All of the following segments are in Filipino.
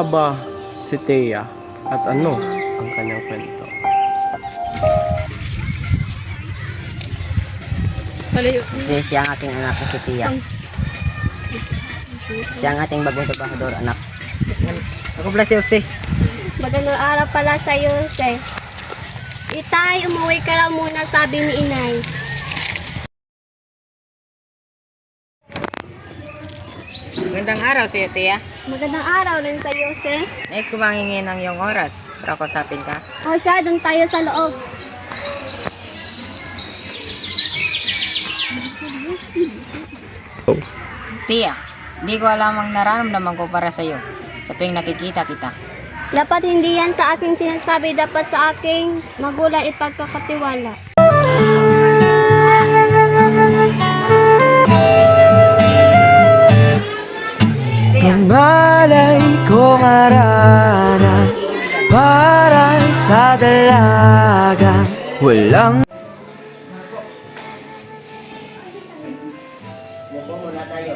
nga ba si Thea at ano ang kanyang kwento? Kasi siya ang ating anak na si Tia. Siya ang ating bagong trabahador, anak. Ako pala si Jose. Magandang araw pala sa iyo, Jose. Itay, umuwi ka raw muna, sabi ni inay. Magandang araw sa iyo, Tia. Magandang araw rin sa iyo, Jose. Nais ko bang hingin ng iyong oras para kausapin ka? O siya, doon tayo sa loob. Tia, hindi ko alam ang nararamdaman ko para sa iyo sa tuwing nakikita kita. Dapat hindi yan sa aking sinasabi, dapat sa aking magulang ipagkakatiwala. Ang malay kong aranan para sa dalagang walang. Mupo muna tayo.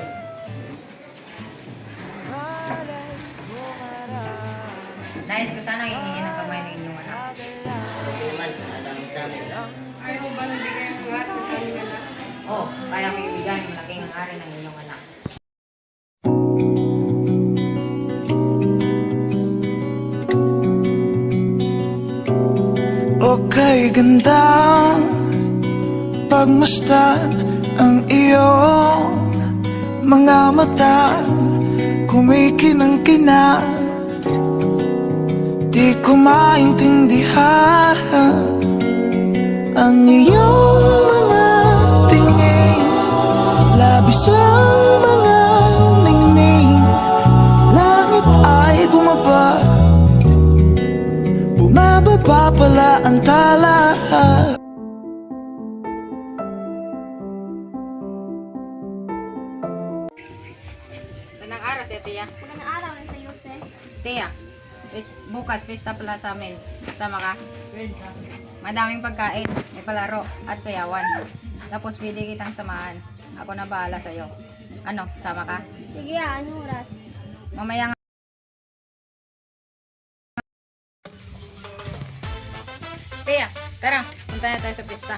Nais ko sana hingin ng kamay ng inyong anak. Okay naman, alam mo sa amin. Ayaw mo ba nabigay ang buhat ng aming anak? Oo, kaya ko ibigay ang malaking hari ng inyong anak. Okay, gandang pagmasdan ang iyong mga mata, kumikinang-kinang. Di ko maintindihan ang iyong mga tingin, labis ang mga ningning. Langit ay bumaba, bumababa pala ang tala. Magandang araw sa Tia. Magandang araw rin sa iyo, Jose. Tia, bukas pista pala sa amin. Sama ka? Madaming pagkain, may palaro at sayawan. Tapos pili kitang samahan. Ako na bahala sa'yo. Ano, sama ka? Sige, anong oras? Mamaya nga. Tia, tara, punta na tayo sa pista.